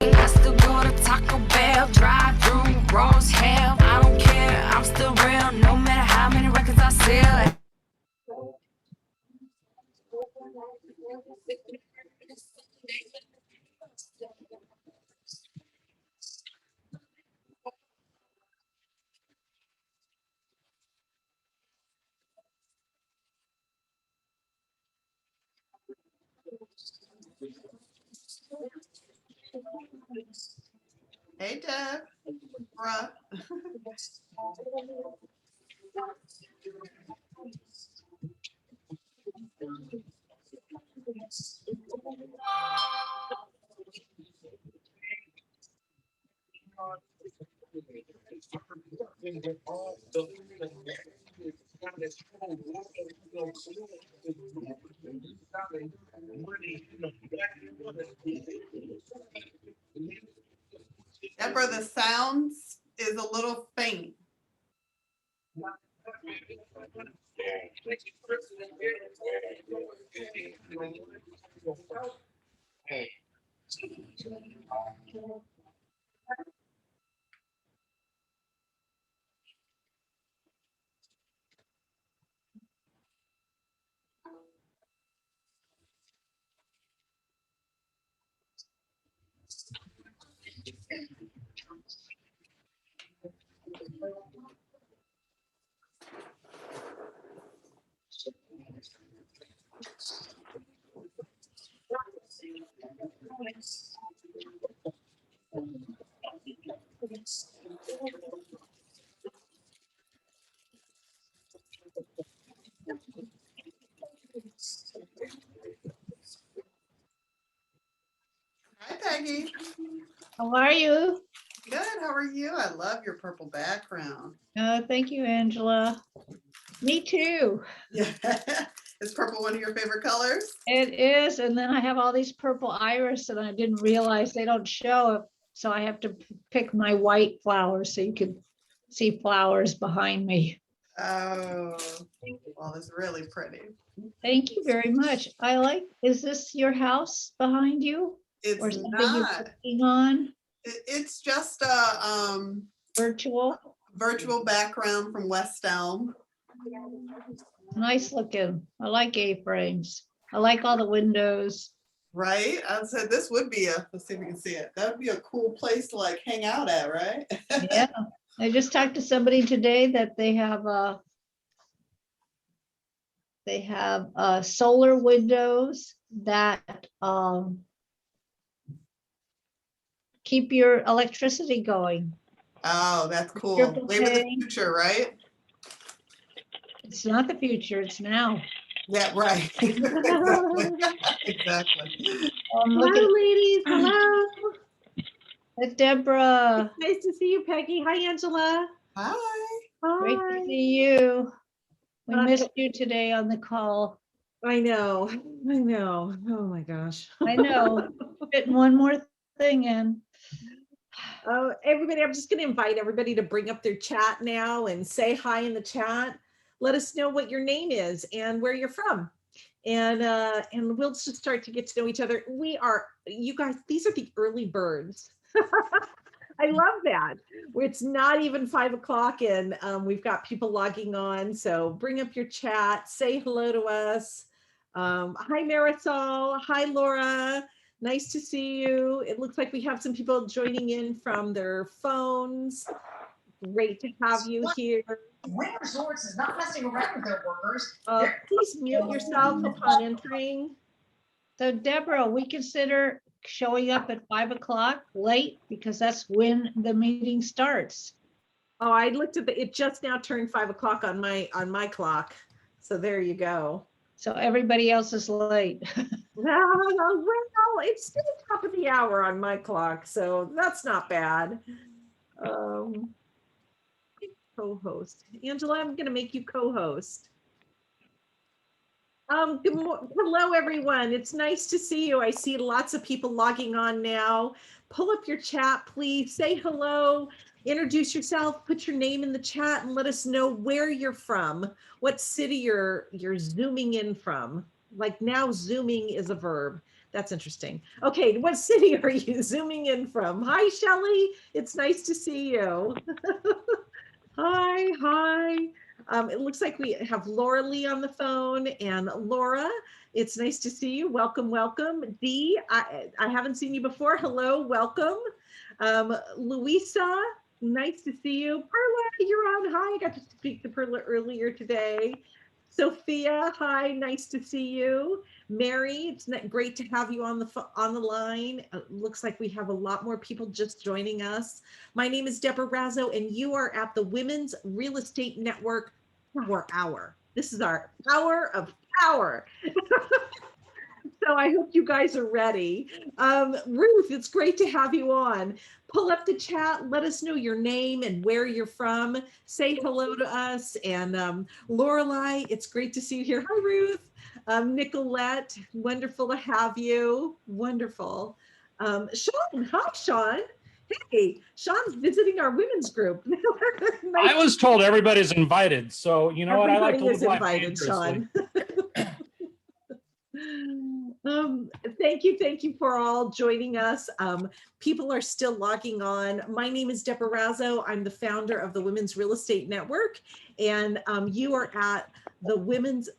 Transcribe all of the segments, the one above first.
I still go to Taco Bell, drive through Rose Hell. I don't care, I'm still real, no matter how many records I sell. Hey, Deborah. Deborah, the sounds is a little faint. Hi, Peggy. How are you? Good. How are you? I love your purple background. Thank you, Angela. Me too. Yeah. Is purple one of your favorite colors? It is, and then I have all these purple iris and I didn't realize they don't show. So I have to pick my white flowers so you can see flowers behind me. Oh, well, it's really pretty. Thank you very much. Is this your house behind you? Or It's something you're not. working on, It's just a virtual? virtual background from West Elm. Nice looking. I like A-frames. I like all the windows. Right? I said this would be let's see if we can see it. That would be a cool place to like hang out at, right? Yeah, I just talked to somebody today that they have solar windows that keep your electricity going. Oh, that's cool. Triple Maybe the K. future, right? It's not the future, it's now. Yeah, right. Exactly. Exactly. Look Hello, at ladies. Hello. Deborah. Nice to see you, Peggy. Hi, Angela. Hi. Great to Hi. see you. We Hi. missed you today on the call. I know. I know. Oh my gosh. I know. Fitting one more thing in. Everybody, I'm just going to invite everybody to bring up their chat now and say hi in the chat. Let us know what your name is and where you're from. And we'll just start to get to know each other. You guys, these are the early birds. I love that. It's not even 5 o'clock and we've got people logging on. So bring up your chat, say hello to us. Hi, Marisol. Hi, Laura. Nice to see you. It looks like we have some people joining in from their phones. Great to have you here. WREN Resorts is not messing around with their workers. Please mute yourself upon entering. So Deborah, we consider showing up at 5 o'clock late because that's when the meeting starts. Oh, I looked at it just now turned 5 o'clock on my clock. So there you go. So everybody else is late. Well, it's still top of the hour on my clock, so that's not bad. Co-host. Angela, I'm going to make you co-host. Hello, everyone. It's nice to see you. I see lots of people logging on now. Pull up your chat, please. Say hello. Introduce yourself. Put your name in the chat and let us know where you're from. What city you're zooming in from. Like now, zooming is a verb. That's interesting. Okay, what city are you zooming in from? Hi, Shelley. It's nice to see you. Hi. It looks like we have Laura Lee on the phone, and Laura, it's nice to see you. Welcome. Dee, I haven't seen you before. Hello, welcome. Luisa, nice to see you. Perla, you're on. Hi, I got to speak to Perla earlier today. Sophia, hi, nice to see you. Mary, it's great to have you on the line. Looks like we have a lot more people just joining us. My name is Deborah Razzo, and you are at the Women's Real Estate Network Power Hour. This is our hour of power. So I hope you guys are ready. Ruth, it's great to have you on. Pull up the chat, let us know your name and where you're from. Say hello to us. And Lorelei, it's great to see you here. Hi, Ruth. Nicolette, wonderful to have you. Wonderful. Sean, hi, Sean. Hey, Sean's visiting our women's group. Nice. I was told everybody's invited, so you know Everybody what? I like to is invited, Sean. Thank you for all joining us. People are still logging on. My name is Deborah Razzo. I'm the founder of the Women's Real Estate Network, and you are at the WREN's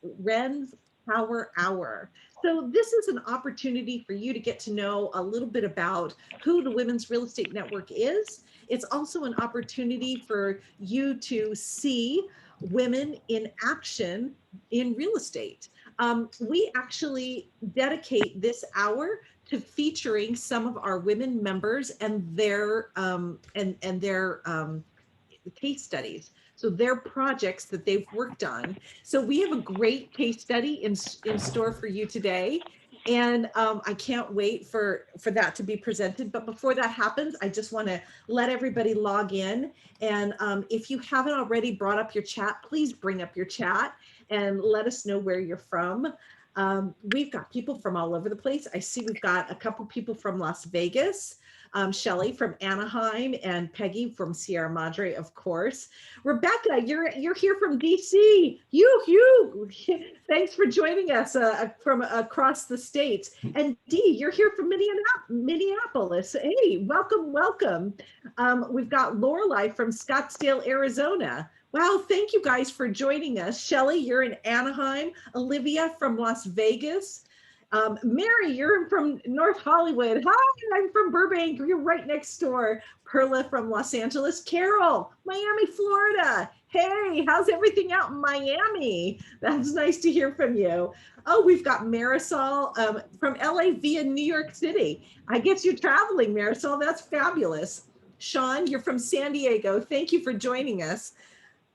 Power Hour. So this is an opportunity for you to get to know a little bit about who the Women's Real Estate Network is. It's also an opportunity for you to see women in action in real estate. We actually dedicate this hour to featuring some of our women members and their case studies. So their projects that they've worked on. So we have a great case study in store for you today. And I can't wait for that to be presented. But before that happens, I just want to let everybody log in. And if you haven't already brought up your chat, please bring up your chat. and let us know where you're from. We've got people from all over the place. I see we've got a couple people from Las Vegas, Shelly from Anaheim, and Peggy from Sierra Madre, of course. Rebecca, you're here from DC. You. Thanks for joining us from across the states. And Dee, you're here from Minneapolis. Hey, welcome. We've got Lorelei from Scottsdale, Arizona. Wow, thank you guys for joining us. Shelly, you're in Anaheim. Olivia from Las Vegas. Mary, you're from North Hollywood. Hi, I'm from Burbank. You're right next door. Perla from Los Angeles. Carol, Miami, Florida. Hey, how's everything out in Miami? That's nice to hear from you. Oh, we've got Marisol from LA via New York City. I guess you're traveling, Marisol. That's fabulous. Sean, you're from San Diego. Thank you for joining us.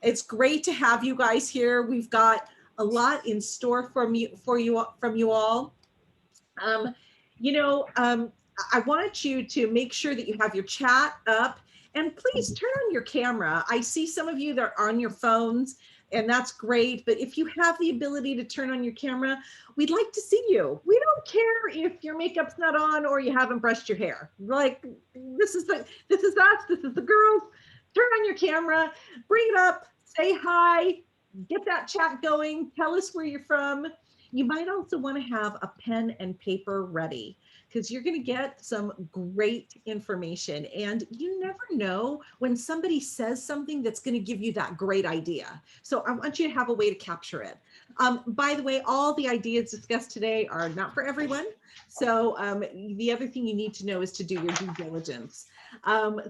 It's great to have you guys here. We've got a lot in store from you all. I want you to make sure that you have your chat up, and please turn on your camera. I see some of you that are on your phones, and that's great. But if you have the ability to turn on your camera, we'd like to see you. We don't care if your makeup's not on or you haven't brushed your hair. Like, this is us, this is the girls. Turn on your camera, bring it up, say hi, get that chat going, tell us where you're from. You might also want to have a pen and paper ready, because you're going to get some great information. And you never know when somebody says something that's going to give you that great idea. So I want you to have a way to capture it. By the way, all the ideas discussed today are not for everyone. So the other thing you need to know is to do your due diligence.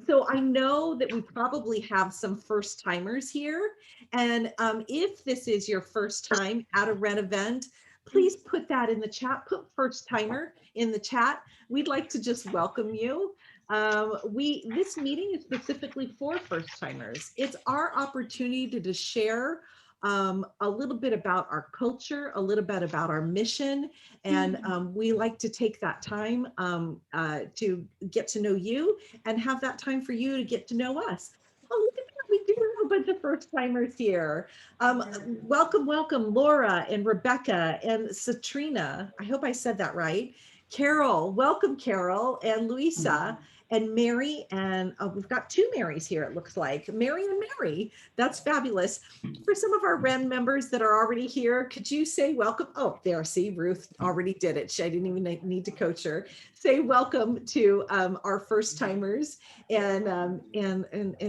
So I know that we probably have some first timers here. And if this is your first time at a WREN event, please put that in the chat, put first timer in the chat. We'd like to just welcome you. This meeting is specifically for first timers. It's our opportunity to share a little bit about our culture, a little bit about our mission. And we like to take that time to get to know you and have that time for you to get to know us. Oh, look at that. We do have a bunch of first timers here. Welcome, Laura and Rebecca and Satrina. I hope I said that right. Carol, welcome, Carol, and Luisa and Mary. And we've got two Marys here, it looks like. Mary and Mary. That's fabulous. For some of our WREN members that are already here, could you say welcome? Oh, there, see, Ruth already did it. I didn't even need to coach her. Say welcome to our first timers. And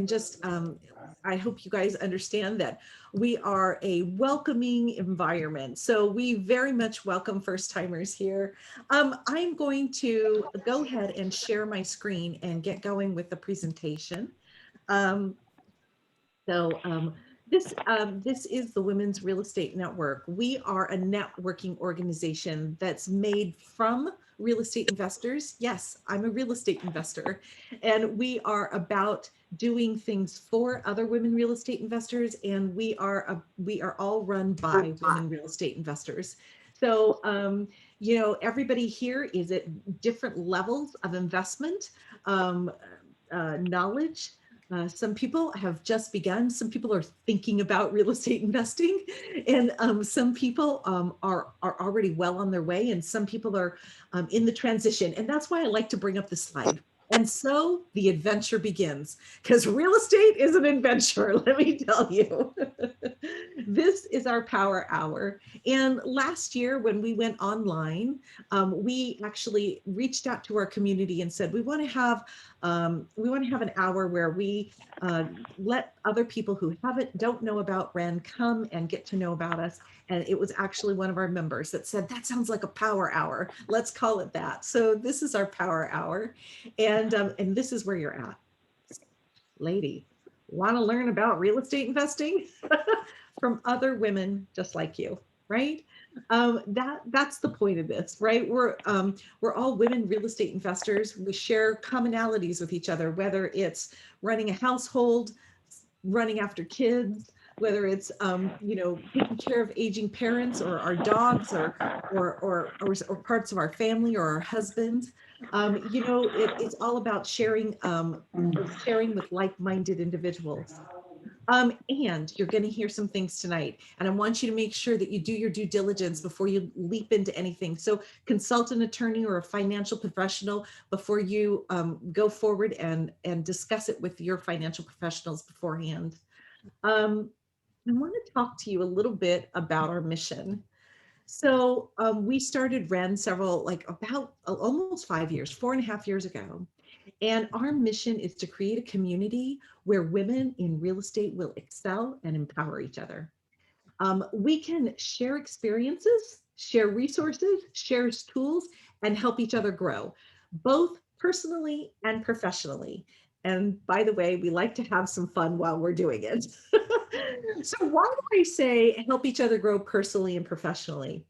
just, I hope you guys understand that we are a welcoming environment. So we very much welcome first timers here. I'm going to go ahead and share my screen and get going with the presentation. This is the Women's Real Estate Network. We are a networking organization that's made from real estate investors. Yes, I'm a real estate investor, and we are about doing things for other women real estate investors, and we are all run by women real estate investors. So, everybody here is at different levels of investment, knowledge. Some people have just begun. Some people are thinking about real estate investing, and some people are already well on their way, and some people are in the transition. And that's why I like to bring up this slide. And so the adventure begins, because real estate is an adventure, let me tell you. This is our power hour. And last year when we went online, we actually reached out to our community and said, we want to have an hour where we let other people who don't know about WREN come and get to know about us. And it was actually one of our members that said, that sounds like a power hour. Let's call it that. So this is our power hour. And this is where you're at. Lady, want to learn about real estate investing from other women just like you, right? That's the point of this, right? We're all women real estate investors. We share commonalities with each other, whether it's running a household, running after kids, whether it's taking care of aging parents or our dogs or parts of our family or our husbands. It's all about sharing with like-minded individuals. And you're going to hear some things tonight. And I want you to make sure that you do your due diligence before you leap into anything. So consult an attorney or a financial professional before you go forward and discuss it with your financial professionals beforehand. I want to talk to you a little bit about our mission. So we started WREN about almost 5 years, 4.5 years ago. And our mission is to create a community where women in real estate will excel and empower each other. We can share experiences, share resources, share tools, and help each other grow, both personally and professionally. And by the way, we like to have some fun while we're doing it. So why do I say help each other grow personally and professionally?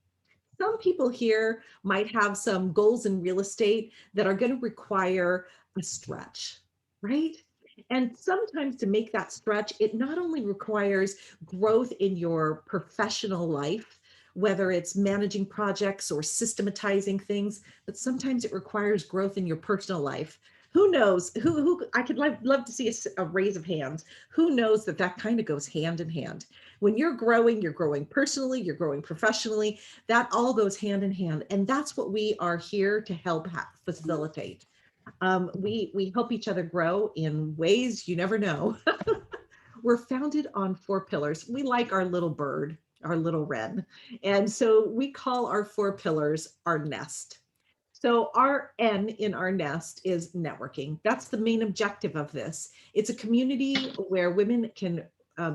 Some people here might have some goals in real estate that are going to require a stretch, right? And sometimes to make that stretch, it not only requires growth in your professional life, whether it's managing projects or systematizing things, but sometimes it requires growth in your personal life. Who knows? Who I could love to see a raise of hands. Who knows that that kind of goes hand in hand? When you're growing personally, you're growing professionally, that all goes hand in hand. And that's what we are here to help facilitate. We help each other grow in ways you never know. We're founded on 4 pillars. We like our little bird, our little wren. And so we call our 4 pillars our nest. So our N in our nest is networking. That's the main objective of this. It's a community where women can,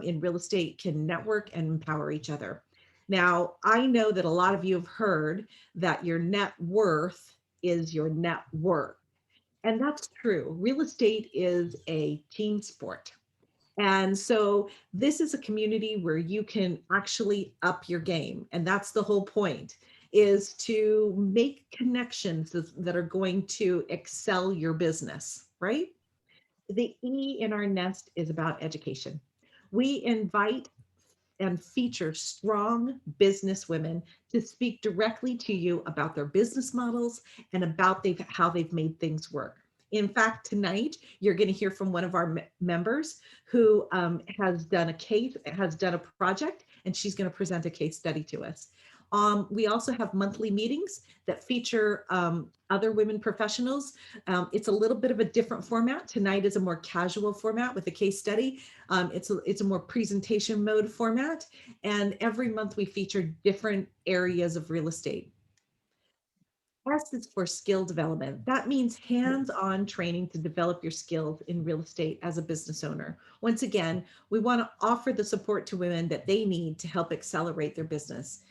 in real estate, can network and empower each other. Now, I know that a lot of you have heard that your net worth is your net worth. And that's true. Real estate is a team sport. And so this is a community where you can actually up your game. And that's the whole point, is to make connections that are going to excel your business, right? The E in our nest is about education. We invite and feature strong business women to speak directly to you about their business models and about how they've made things work. In fact, tonight, you're going to hear from one of our members who has done a project, and she's going to present a case study to us. We also have monthly meetings that feature other women professionals. It's a little bit of a different format. Tonight is a more casual format with a case study. It's a more presentation mode format. And every month we feature different areas of real estate. S is for skill development. That means hands-on training to develop your skills in real estate as a business owner. Once again, we want to offer the support to women that they need to help accelerate their business.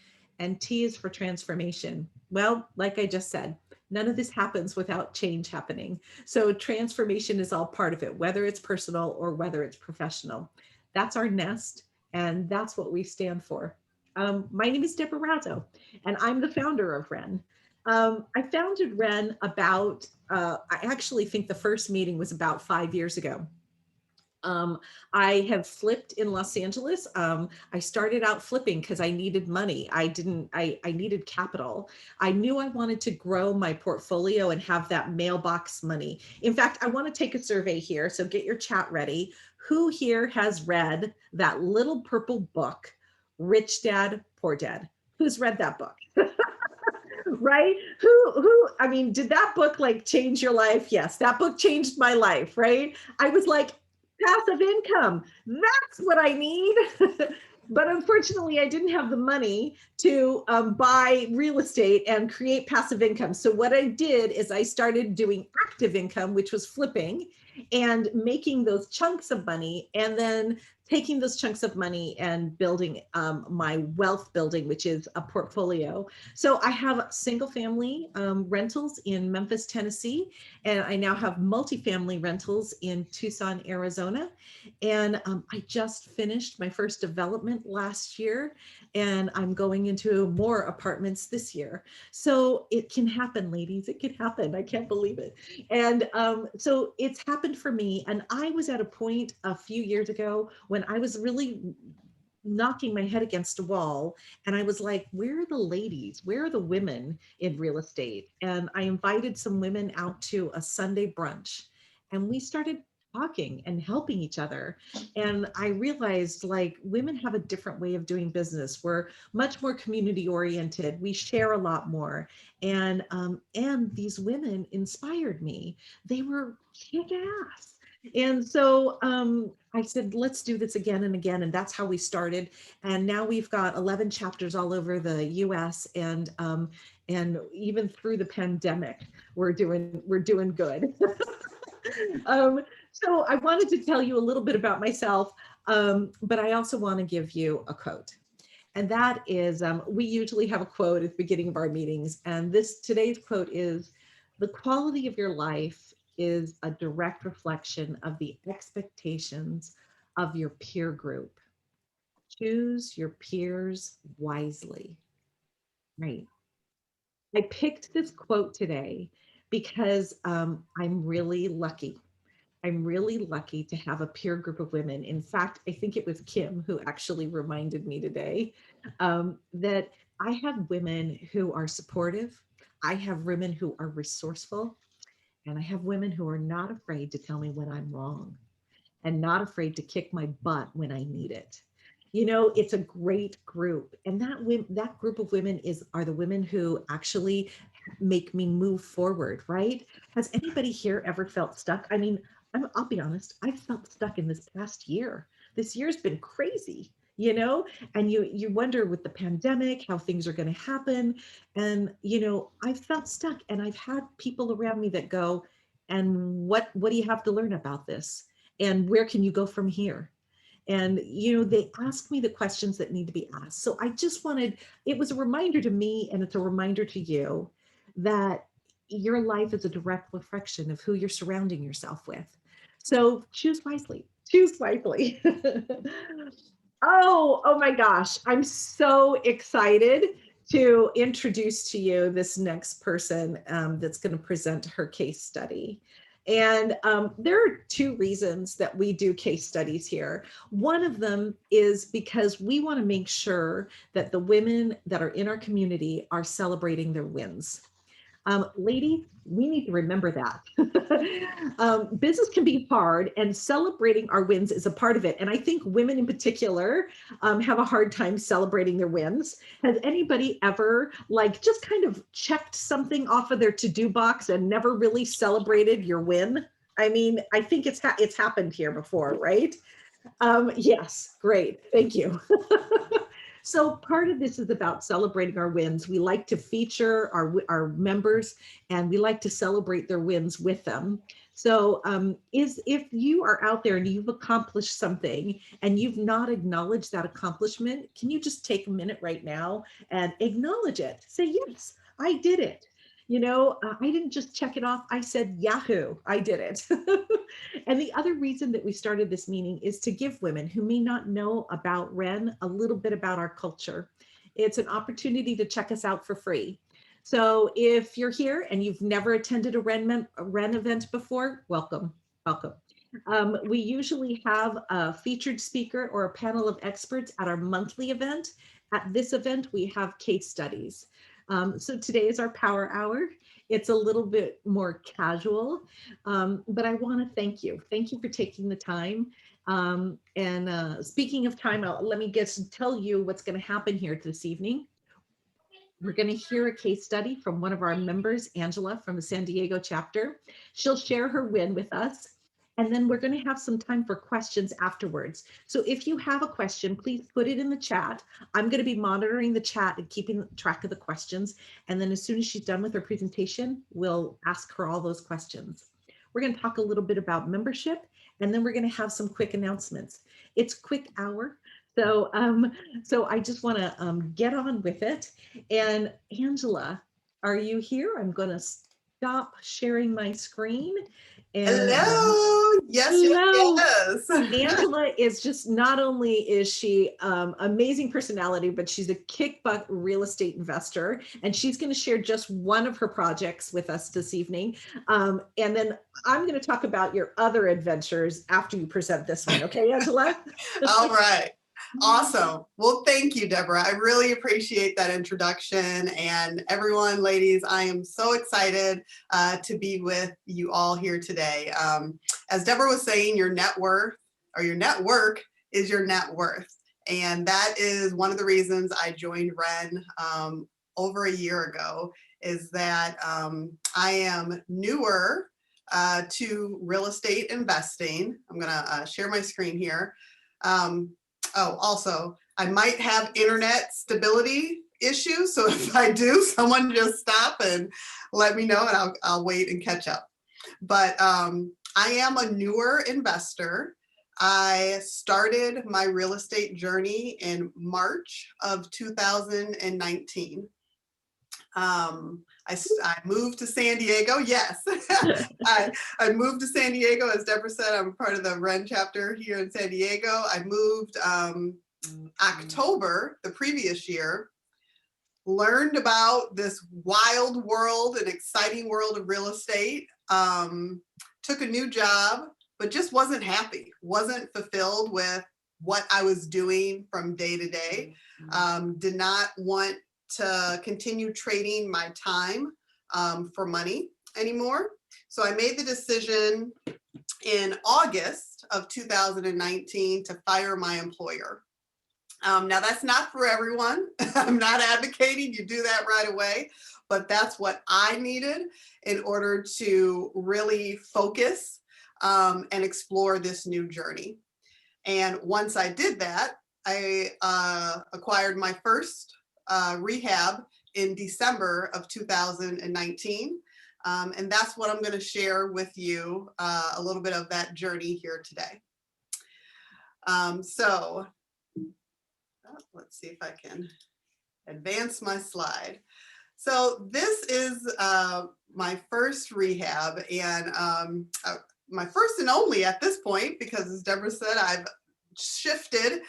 And T is for transformation. Well, like I just said, none of this happens without change happening. So transformation is all part of it, whether it's personal or whether it's professional. That's our nest, and that's what we stand for. My name is Deborah Razzo, and I'm the founder of WREN. I founded WREN about, I actually think the first meeting was about 5 years ago. I have flipped in Los Angeles. I started out flipping because I needed money. I needed capital. I knew I wanted to grow my portfolio and have that mailbox money. In fact, I want to take a survey here. So get your chat ready. Who here has read that little purple book, Rich Dad, Poor Dad? Who's read that book? Right? I mean, did that book like change your life? Yes, that book changed my life, right? I was like, passive income, that's what I need. But unfortunately, I didn't have the money to buy real estate and create passive income. So what I did is I started doing active income, which was flipping and making those chunks of money, and then taking those chunks of money and building my wealth building, which is a portfolio. So I have single family rentals in Memphis, Tennessee, and I now have multifamily rentals in Tucson, Arizona. And I just finished my first development last year, and I'm going into more apartments this year. So it can happen, ladies, it can happen. I can't believe it. And so it's happened for me. And I was at a point a few years ago when I was really knocking my head against a wall, and I was like, where are the ladies? Where are the women in real estate? And I invited some women out to a Sunday brunch, and we started talking and helping each other. And I realized like women have a different way of doing business. We're much more community oriented. We share a lot more. And these women inspired me. They were kick ass. And so I said, let's do this again and again. And that's how we started. And now we've got 11 chapters all over the US, and even through the pandemic, we're doing good. So I wanted to tell you a little bit about myself, but I also want to give you a quote. And that is, we usually have a quote at the beginning of our meetings. And today's quote is, "The quality of your life is a direct reflection of the expectations of your peer group. Choose your peers wisely." Right. I picked this quote today because I'm really lucky. I'm really lucky to have a peer group of women. In fact, I think it was Kim who actually reminded me today that I have women who are supportive. I have women who are resourceful, and I have women who are not afraid to tell me when I'm wrong and not afraid to kick my butt when I need it. You know, it's a great group. And that group of women are the women who actually make me move forward, right? Has anybody here ever felt stuck? I mean, I'll be honest, I've felt stuck in this past year. This year's been crazy, you know, and you wonder with the pandemic how things are going to happen. And, you know, I've felt stuck, and I've had people around me that go, and what do you have to learn about this? And where can you go from here? And, you know, they ask me the questions that need to be asked. So I just it was a reminder to me, and it's a reminder to you, that your life is a direct reflection of who you're surrounding yourself with. So choose wisely, choose wisely. Oh my gosh. I'm so excited to introduce to you this next person that's going to present her case study. And there are two reasons that we do case studies here. One of them is because we want to make sure that the women that are in our community are celebrating their wins. Ladies, we need to remember that. Business can be hard, and celebrating our wins is a part of it. And I think women in particular have a hard time celebrating their wins. Has anybody ever just kind of checked something off of their to-do box and never really celebrated your win? I mean, I think it's happened here before, right? Yes, great, thank you. So part of this is about celebrating our wins. We like to feature our members, and we like to celebrate their wins with them. So if you are out there and you've accomplished something and you've not acknowledged that accomplishment, can you just take a minute right now and acknowledge it? Say, yes, I did it. You know, I didn't just check it off. I said, Yahoo, I did it. And the other reason that we started this meeting is to give women who may not know about WREN a little bit about our culture. It's an opportunity to check us out for free. So if you're here and you've never attended a WREN event before, welcome, welcome. We usually have a featured speaker or a panel of experts at our monthly event. At this event, we have case studies. So today is our power hour. It's a little bit more casual, but I want to thank you. Thank you for taking the time. Speaking of time, let me tell you what's going to happen here this evening. We're going to hear a case study from one of our members, Angela, from the San Diego chapter. She'll share her win with us. And then we're going to have some time for questions afterwards. So if you have a question, please put it in the chat. I'm going to be monitoring the chat and keeping track of the questions. And then as soon as she's done with her presentation, we'll ask her all those questions. We're going to talk a little bit about membership, and then we're going to have some quick announcements. It's quick hour. So I just want to get on with it. And Angela, are you here? I'm going to stop sharing my screen. And, hello. Yes, hello. yes. Angela is just, not only is she amazing personality, but she's a kick butt real estate investor, and she's going to share just one of her projects with us this evening. And then I'm going to talk about your other adventures after you present this one. Okay, Angela? All right. Awesome. Well, thank you, Deborah. I really appreciate that introduction. And everyone, ladies, I am so excited to be with you all here today. as Deborah was saying, your net worth or your network is your net worth. And that is one of the reasons I joined WREN over a year ago, is that I am newer to real estate investing. I'm gonna share my screen here. Also, I might have internet stability issues. So if I do, someone just stop and let me know and I'll wait and catch up. But I am a newer investor. I started my real estate journey in March of 2019. I moved to San Diego. Yes, I moved to San Diego. As Deborah said, I'm part of the WREN chapter here in San Diego. I moved October the previous year, learned about this wild world and exciting world of real estate, took a new job, but just wasn't happy, wasn't fulfilled with what I was doing from day to day, did not want to continue trading my time for money anymore. So I made the decision in August of 2019 to fire my employer. Now that's not for everyone. I'm not advocating you do that right away, but that's what I needed in order to really focus and explore this new journey. And once I did that, I acquired my first rehab in December of 2019. And that's what I'm going to share with you, a little bit of that journey here today. Let's see if I can advance my slide. So this is my first rehab, and my first and only at this point, because as Deborah said, I've shifted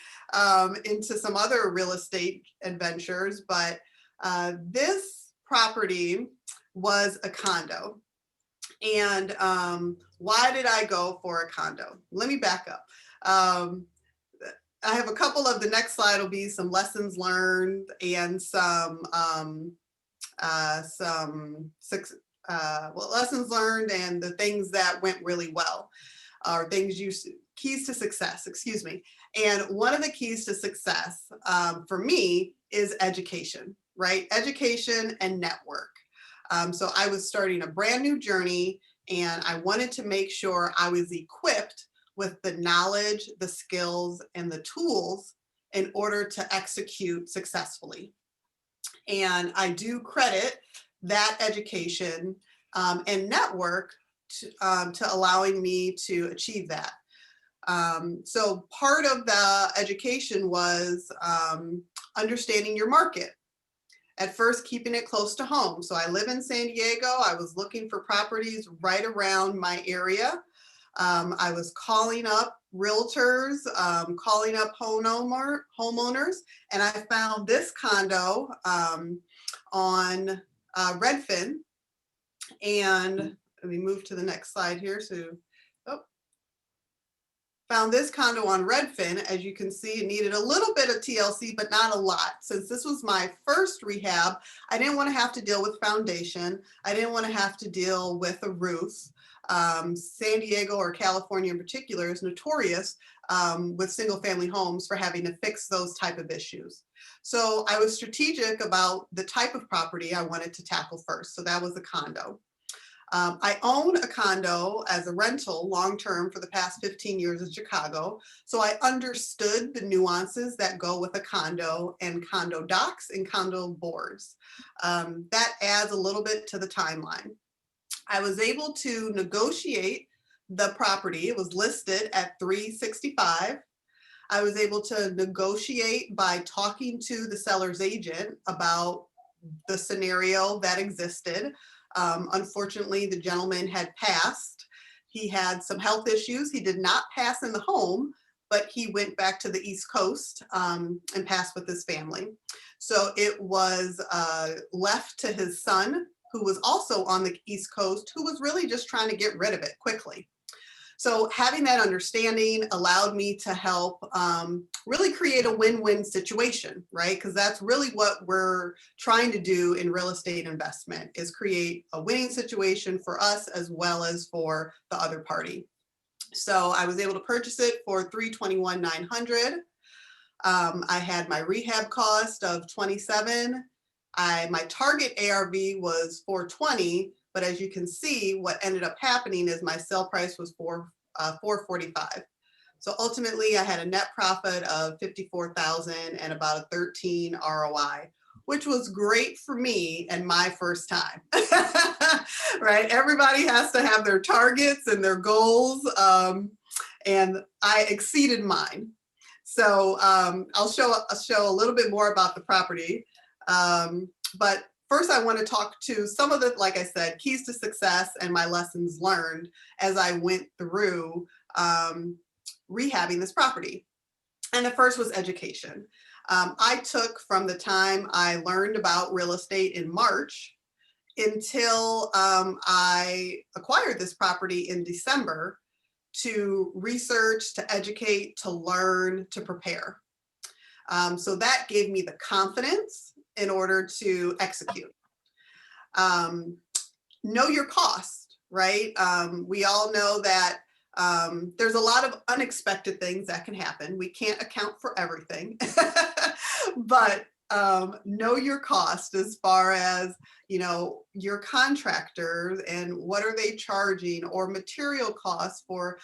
into some other real estate adventures, but this property was a condo. And why did I go for a condo? Let me back up. I have a couple of, the next slide will be some lessons learned and some lessons learned and the things that went really well, or keys to success, excuse me. And one of the keys to success for me is education, right? Education and network. So I was starting a brand new journey, and I wanted to make sure I was equipped with the knowledge, the skills, and the tools in order to execute successfully. And I do credit that education and network to allowing me to achieve that. So part of the education was understanding your market. At first, keeping it close to home. So I live in San Diego. I was looking for properties right around my area. I was calling up realtors, calling up homeowners, and I found this condo on Redfin. And let me move to the next slide here. Found this condo on Redfin. As you can see, it needed a little bit of TLC, but not a lot. Since this was my first rehab, I didn't want to have to deal with foundation. I didn't want to have to deal with a roof. San Diego, or California in particular, is notorious with single family homes for having to fix those type of issues. So I was strategic about the type of property I wanted to tackle first. So that was a condo. I own a condo as a rental long-term for the past 15 years in Chicago. So I understood the nuances that go with a condo and condo docs and condo boards. That adds a little bit to the timeline. I was able to negotiate the property. It was listed at $365,000. I was able to negotiate by talking to the seller's agent about the scenario that existed. Unfortunately, the gentleman had passed. He had some health issues. He did not pass in the home, but he went back to the East Coast and passed with his family. So it was left to his son, who was also on the East Coast, who was really just trying to get rid of it quickly. So having that understanding allowed me to help really create a win-win situation, right? Because that's really what we're trying to do in real estate investment, is create a winning situation for us as well as for the other party. So I was able to purchase it for $321,900. I had my rehab cost of 27. My target ARV was 420, but as you can see, what ended up happening is my sale price was 445. So ultimately, I had a net profit of 54,000 and about a 13 ROI, which was great for me and my first time. Right? Everybody has to have their targets and their goals, and I exceeded mine. So I'll show a little bit more about the property, but first I want to talk to some of the, like I said, keys to success and my lessons learned as I went through rehabbing this property. And the first was education. I took from the time I learned about real estate in March until I acquired this property in December to research, to educate, to learn, to prepare. So that gave me the confidence in order to execute. Know your cost, right? We all know that there's a lot of unexpected things that can happen. We can't account for everything, but know your cost as far as, you know, your contractors and what are they charging, or material costs for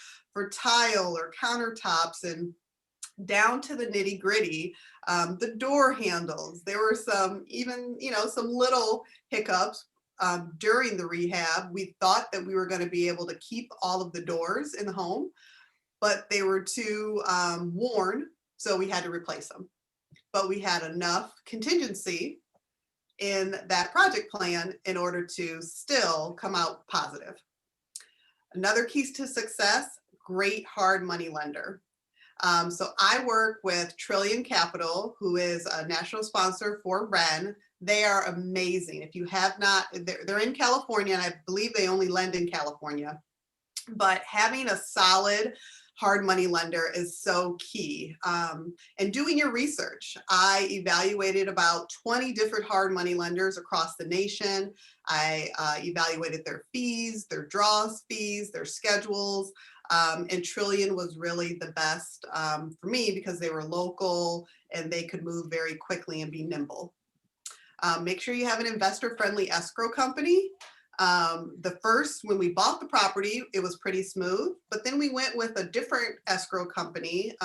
tile or countertops, and down to the nitty gritty, the door handles. There were some, even, you know, some little hiccups during the rehab. We thought that we were going to be able to keep all of the doors in the home, but they were too worn, so we had to replace them. But we had enough contingency in that project plan in order to still come out positive. Another key to success, great hard money lender. So I work with Trillion Capital, who is a national sponsor for WREN. They are amazing. If you have not, they're in California, and I believe they only lend in California. But having a solid hard money lender is so key. And doing your research. I evaluated about 20 different hard money lenders across the nation. I evaluated their fees, their draws fees, their schedules. And Trillion was really the best for me because they were local and they could move very quickly and be nimble. Make sure you have an investor-friendly escrow company. When we bought the property, it was pretty smooth, but then we went with a different escrow company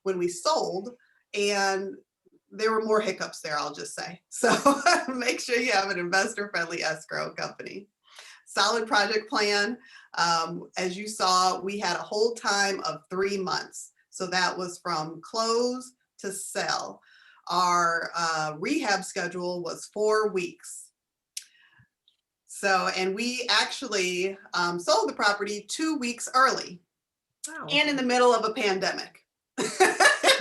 when we sold, and there were more hiccups there, I'll just say. So make sure you have an investor-friendly escrow company. Solid project plan. As you saw, we had a hold time of 3 months. So that was from close to sell. Our rehab schedule was 4 weeks. So, and we actually sold the property 2 weeks early. Wow. And in the middle of a pandemic. If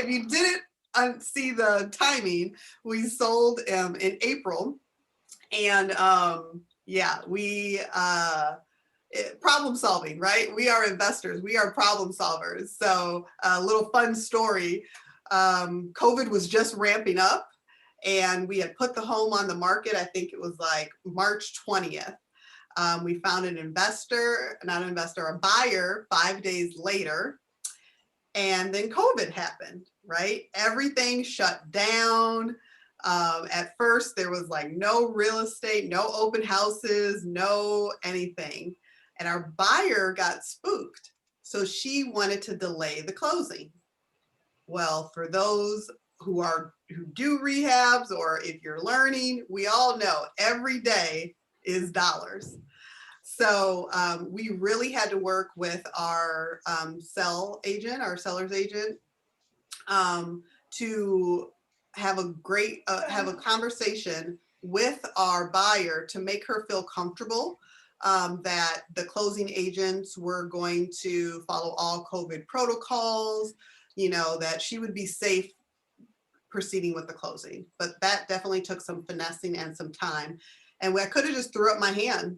you didn't see the timing, we sold in April. And yeah, we problem solving, right? We are investors. We are problem solvers. So a little fun story. COVID was just ramping up, and we had put the home on the market. I think it was like March 20th. We found a buyer 5 days later. And then COVID happened, right? Everything shut down. At first, there was like no real estate, no open houses, no anything. And our buyer got spooked. So she wanted to delay the closing. Well, for those who do rehabs, or if you're learning, we all know every day is dollars. So we really had to work with our seller's agent, to have a conversation with our buyer to make her feel comfortable that the closing agents were going to follow all COVID protocols, you know, that she would be safe proceeding with the closing. But that definitely took some finessing and some time. And I could have just threw up my hand,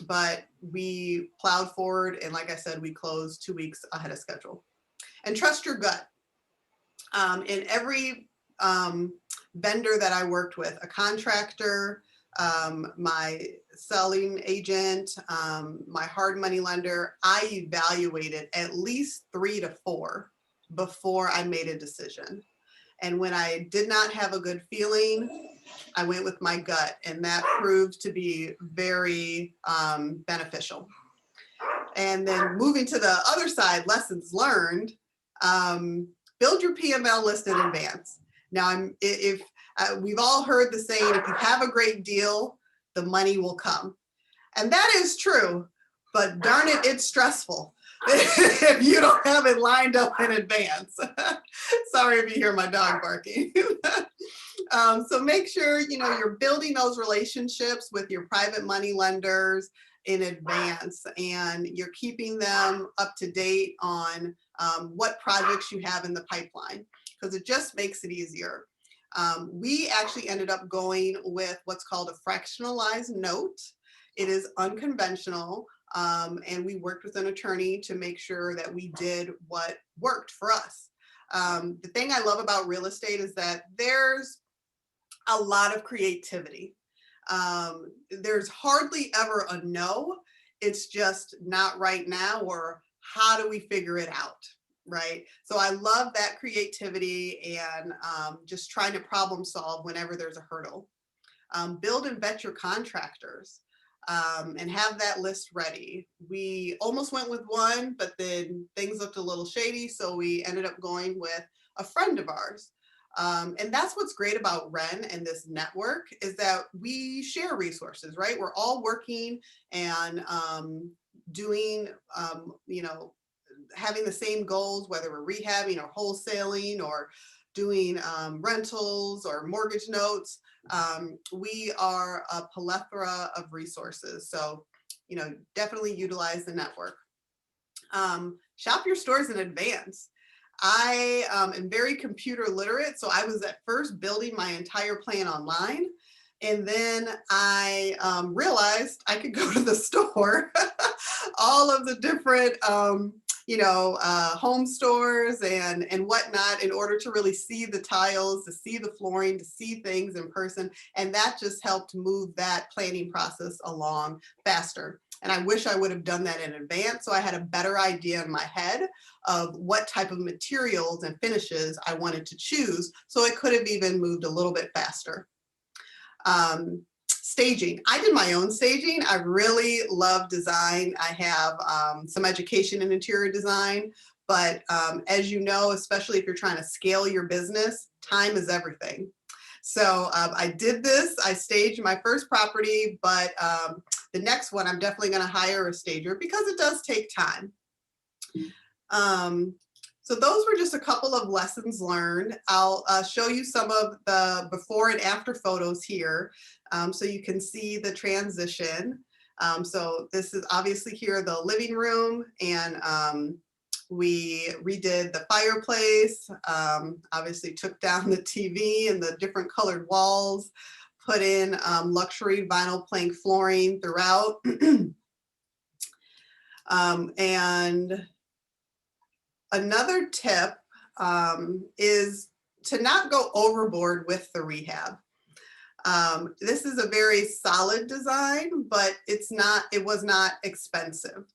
but we plowed forward. And like I said, we closed 2 weeks ahead of schedule. And trust your gut. In every vendor that I worked with, a contractor, my selling agent, my hard money lender, I evaluated at least 3 to 4 before I made a decision. And when I did not have a good feeling, I went with my gut, and that proved to be very beneficial. And then moving to the other side, lessons learned, build your PML list in advance. Now, we've all heard the saying, if you have a great deal, the money will come. And that is true, but darn it, it's stressful if you don't have it lined up in advance. Sorry if you hear my dog barking. So make sure, you're building those relationships with your private money lenders in advance, and you're keeping them up to date on what projects you have in the pipeline, because it just makes it easier. We actually ended up going with what's called a fractionalized note. It is unconventional, and we worked with an attorney to make sure that we did what worked for us. The thing I love about real estate is that there's a lot of creativity. There's hardly ever a no. It's just not right now, or how do we figure it out, right? So I love that creativity and just trying to problem solve whenever there's a hurdle. Build and vet your contractors and have that list ready. We almost went with one, but then things looked a little shady, so we ended up going with a friend of ours. And that's what's great about WREN and this network, is that we share resources, right? We're all working and doing, having the same goals, whether we're rehabbing or wholesaling or doing rentals or mortgage notes. We are a plethora of resources. So, definitely utilize the network. Shop your stores in advance. I am very computer literate, so I was at first building my entire plan online, and then I realized I could go to the store, all of the different home stores and whatnot, in order to really see the tiles, to see the flooring, to see things in person, and that just helped move that planning process along faster. And I wish I would have done that in advance, so I had a better idea in my head of what type of materials and finishes I wanted to choose, so it could have even moved a little bit faster. Staging. I did my own staging. I really love design. I have some education in interior design, but as you know, especially if you're trying to scale your business, time is everything. So I did this. I staged my first property, but the next one, I'm definitely going to hire a stager because it does take time. So those were just a couple of lessons learned. I'll show you some of the before and after photos here, so you can see the transition. So this is obviously here the living room, and we redid the fireplace, obviously took down the TV and the different colored walls, put in luxury vinyl plank flooring throughout. And another tip is to not go overboard with the rehab. This is a very solid design, but it was not expensive.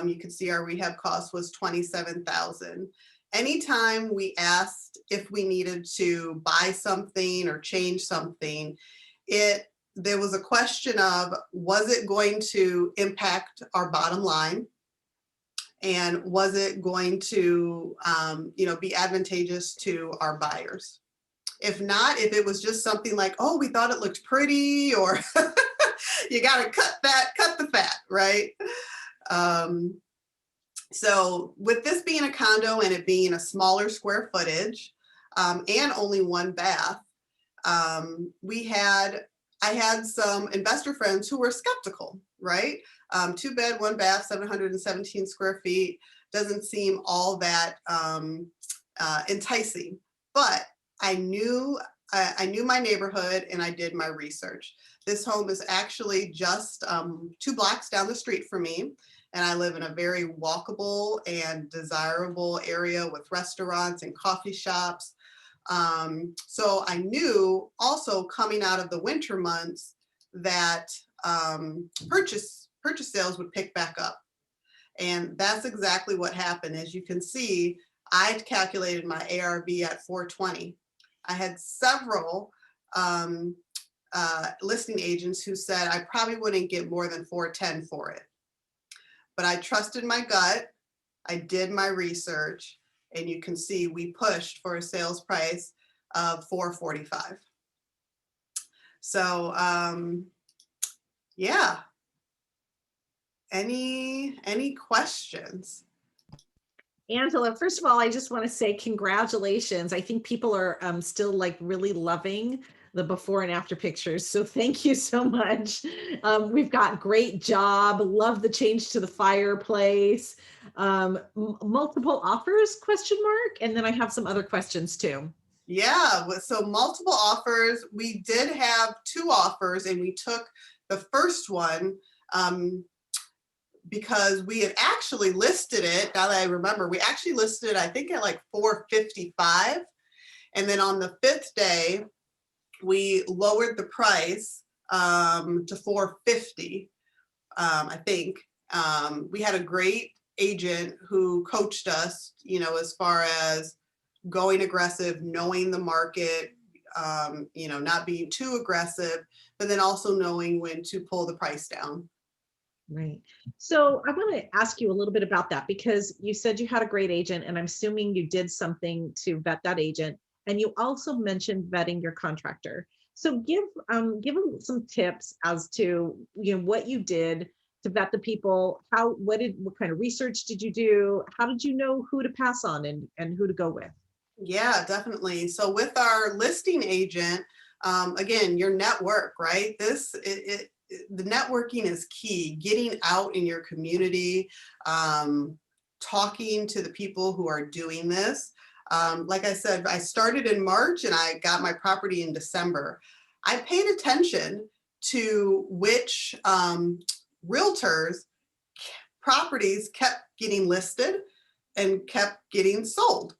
You can see our rehab cost was $27,000. Anytime we asked if we needed to buy something or change something, there was a question of, was it going to impact our bottom line? And was it going to be advantageous to our buyers? If not, if it was just something like, oh, we thought it looked pretty, or you got to cut the fat, right? So with this being a condo and it being a smaller square footage and only one bath, I had some investor friends who were skeptical, right? 2 bed, 1 bath, 717 square feet doesn't seem all that enticing, but I knew my neighborhood and I did my research. This home is actually just 2 blocks down the street from me, and I live in a very walkable and desirable area with restaurants and coffee shops. So I knew also coming out of the winter months, that purchase sales would pick back up. And that's exactly what happened. As you can see, I calculated my ARV at 420. I had several listing agents who said I probably wouldn't get more than 410 for it. But I trusted my gut. I did my research, and you can see we pushed for a sales price of 445. So yeah. Any questions? Angela, first of all, I just want to say congratulations. I think people are still like really loving the before and after pictures. So thank you so much. We've got great job. Love the change to the fireplace. Multiple offers, question mark. And then I have some other questions too. Yeah, so multiple offers. We did have 2 offers, and we took the first one because we had actually listed it. Now that I remember, we actually listed it, I think, at like 455. And then on the 5th day, we lowered the price to 450, I think. We had a great agent who coached us, you know, as far as going aggressive, knowing the market, you know, not being too aggressive, but then also knowing when to pull the price down. Right. So I want to ask you a little bit about that, because you said you had a great agent, and I'm assuming you did something to vet that agent. And you also mentioned vetting your contractor. So give them some tips as to, you know, what you did to vet the people. What kind of research did you do? How did you know who to pass on and who to go with? Yeah, definitely. So with our listing agent, again, your network, right? The networking is key. Getting out in your community, talking to the people who are doing this. Like I said, I started in March and I got my property in December. I paid attention to which realtors properties kept getting listed and kept getting sold.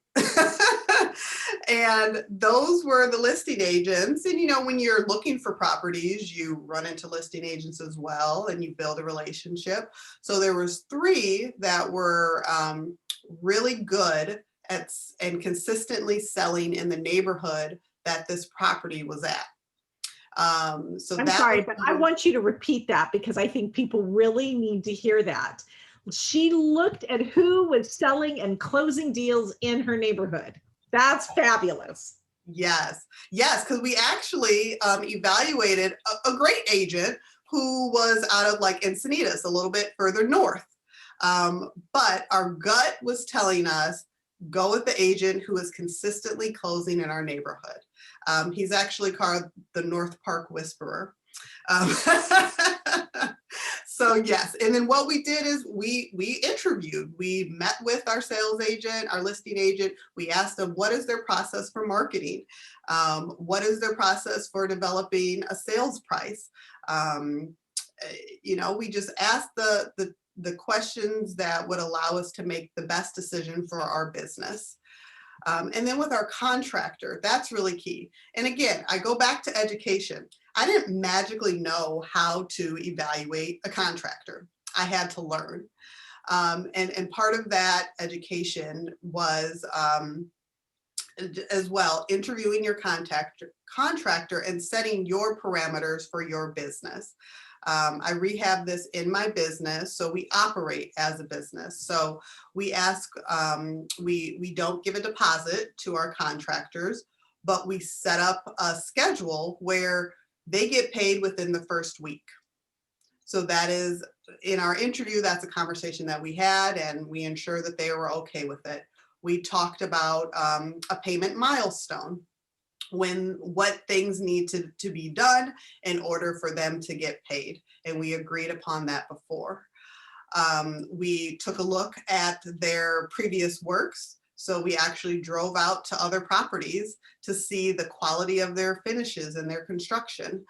And those were the listing agents. And, you know, when you're looking for properties, you run into listing agents as well, and you build a relationship. So there was 3 that were really good at and consistently selling in the neighborhood that this property was at. So I'm sorry, but I want you to repeat that, because I think people really need to hear that. She looked at who was selling and closing deals in her neighborhood. That's fabulous. Yes, because we actually evaluated a great agent who was out of like Encinitas, a little bit further north. But our gut was telling us, go with the agent who is consistently closing in our neighborhood. He's actually called the North Park Whisperer. So yes, and then what we did is we interviewed, we met with our sales agent, our listing agent. We asked them, what is their process for marketing? What is their process for developing a sales price? You know, we just asked the questions that would allow us to make the best decision for our business. And then with our contractor, that's really key. And again, I go back to education. I didn't magically know how to evaluate a contractor. I had to learn. And part of that education was as well, interviewing your contractor and setting your parameters for your business. I rehab this in my business, so we operate as a business. So we ask, we don't give a deposit to our contractors, but we set up a schedule where they get paid within the first week. So that is, in our interview, that's a conversation that we had, and we ensure that they were okay with it. We talked about a payment milestone, what things need to be done in order for them to get paid. And we agreed upon that before. We took a look at their previous works. So we actually drove out to other properties to see the quality of their finishes and their construction.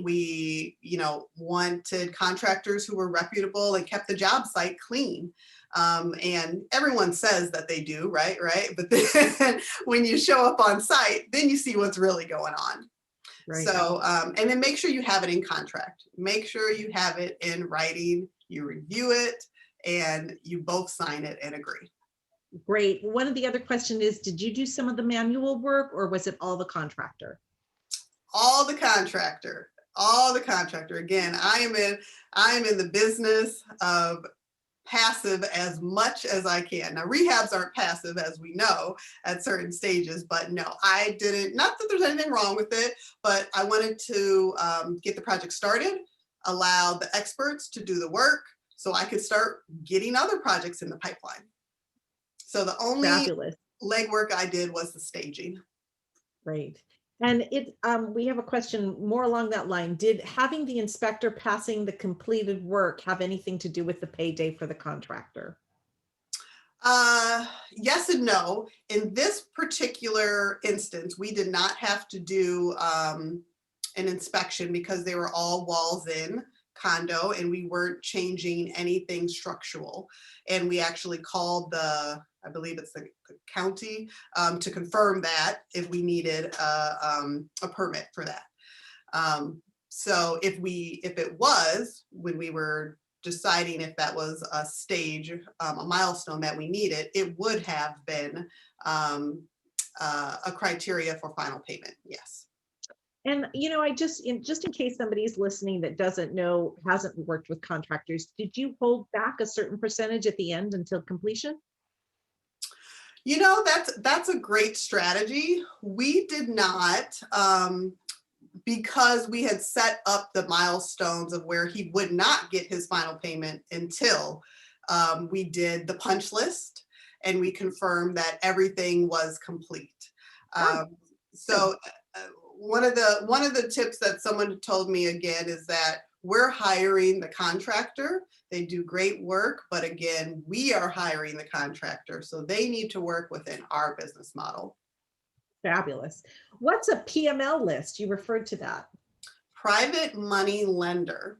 We, you know, wanted contractors who were reputable and kept the job site clean. And everyone says that they do, right? But then when you show up on site, then you see what's really going on. Right. So, and then make sure you have it in contract. Make sure you have it in writing, you review it, and you both sign it and agree. Great. One of the other question is, did you do some of the manual work or was it all the contractor? All the contractor, all the contractor. Again, I am in the business of passive as much as I can. Now, rehabs aren't passive, as we know, at certain stages, but no, I didn't, not that there's anything wrong with it, but I wanted to get the project started, allow the experts to do the work so I could start getting other projects in the pipeline. So the only Fabulous. legwork I did was the staging. Great. And we have a question more along that line. Did having the inspector passing the completed work have anything to do with the payday for the contractor? Yes and no. In this particular instance, we did not have to do an inspection because they were all walls in condo and we weren't changing anything structural. And we actually called I believe it's the county, to confirm that if we needed a permit for that. So if it was, when we were deciding if that was a stage, a milestone that we needed, it would have been a criteria for final payment, yes. And, just in case somebody's listening that doesn't know, hasn't worked with contractors, did you hold back a certain percentage at the end until completion? That's a great strategy. We did not, because we had set up the milestones of where he would not get his final payment until we did the punch list and we confirmed that everything was complete. So one of the tips that someone told me again is that we're hiring the contractor. They do great work, but again, we are hiring the contractor, so they need to work within our business model. Fabulous. What's a PML list? You referred to that. Private money lender.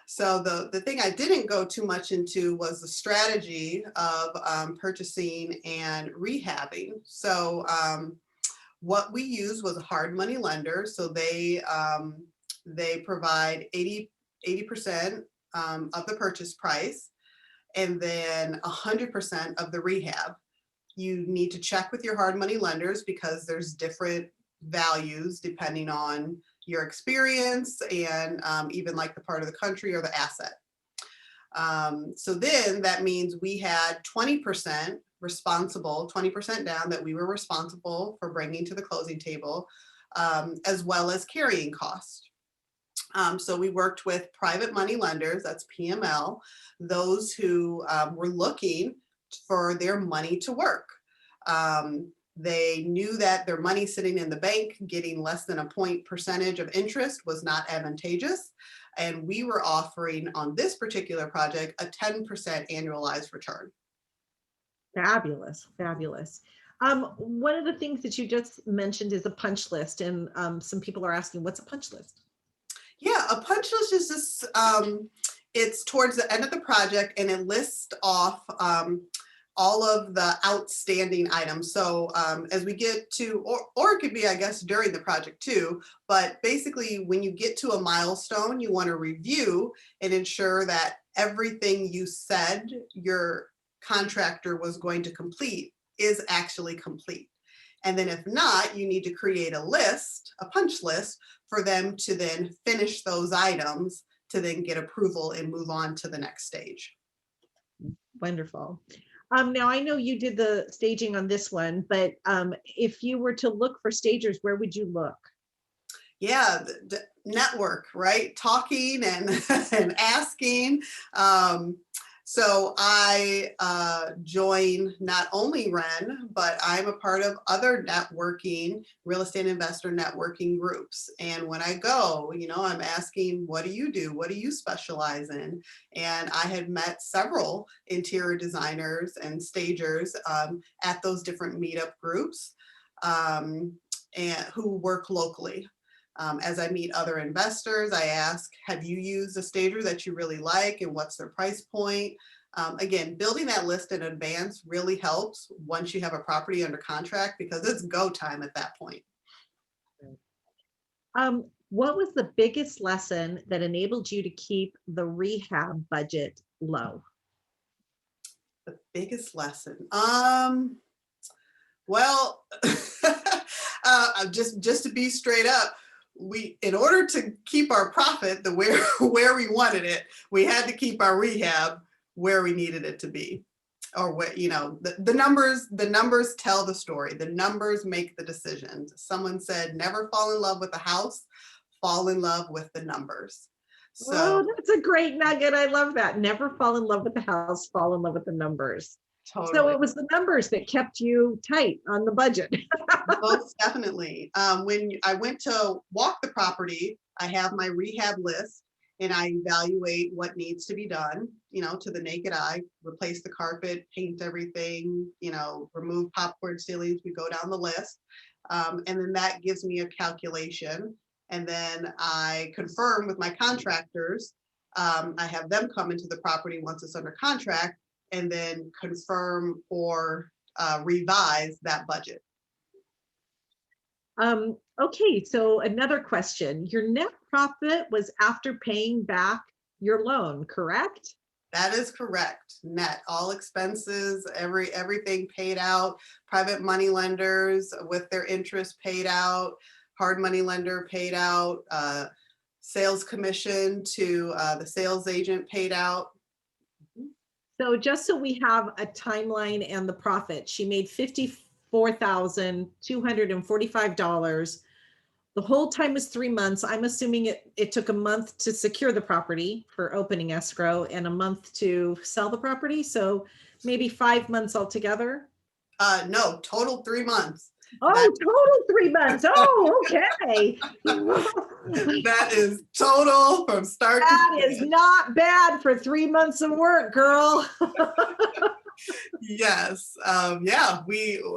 So the thing I didn't go too much into was the strategy of purchasing and rehabbing. So what we used was a hard money lender. So they provide 80% of the purchase price and then 100% of the rehab. You need to check with your hard money lenders because there's different values depending on your experience and even like the part of the country or the asset. So then that means we had 20% responsible, 20% down that we were responsible for bringing to the closing table, as well as carrying cost. So we worked with private money lenders, that's PML, those who were looking for their money to work. They knew that their money sitting in the bank getting less than a point percentage of interest was not advantageous. And we were offering on this particular project a 10% annualized return. Fabulous, fabulous. One of the things that you just mentioned is a punch list, and some people are asking, what's a punch list? Yeah, a punch list is just, it's towards the end of the project and it lists off all of the outstanding items. So as we get to, or it could be, I guess, during the project too, but basically when you get to a milestone, you want to review and ensure that everything you said your contractor was going to complete is actually complete. And then if not, you need to create a list, a punch list, for them to then finish those items to then get approval and move on to the next stage. Wonderful. Now I know you did the staging on this one, but if you were to look for stagers, where would you look? Yeah, the network, right? Talking and and asking. So I join not only WREN, but I'm a part of other networking, real estate investor networking groups. And when I go, I'm asking, what do you do? What do you specialize in? And I had met several interior designers and stagers at those different meetup groups and who work locally. As I meet other investors, I ask, have you used a stager that you really like and what's their price point? Again, building that list in advance really helps once you have a property under contract because it's go time at that point. What was the biggest lesson that enabled you to keep the rehab budget low? The biggest lesson. Well, just to be straight up, in order to keep our profit where we wanted it, we had to keep our rehab where we needed it to be, or what, the numbers tell the story. The numbers make the decisions. Someone said, never fall in love with the house, fall in love with the numbers. So Oh, that's a great nugget. I love that. Never fall in love with the house, fall in love with the numbers. totally. So it was the numbers that kept you tight on the budget. Most definitely. When I went to walk the property, I have my rehab list and I evaluate what needs to be done, to the naked eye, replace the carpet, paint everything, remove popcorn ceilings. We go down the list. And then that gives me a calculation. And then I confirm with my contractors. I have them come into the property once it's under contract and then confirm or revise that budget. Okay, so another question. Your net profit was after paying back your loan, correct? That is correct. Net, all expenses, everything paid out, private money lenders with their interest paid out, hard money lender paid out, sales commission to the sales agent paid out. So just so we have a timeline and the profit, she made $54,245. The whole time was 3 months. I'm assuming it took a month to secure the property for opening escrow and a month to sell the property. So maybe 5 months altogether. No, total 3 months. Oh, total 3 months. Oh, okay. That is total from start to That is finish. not bad for 3 months of work, girl. Yes. Yeah,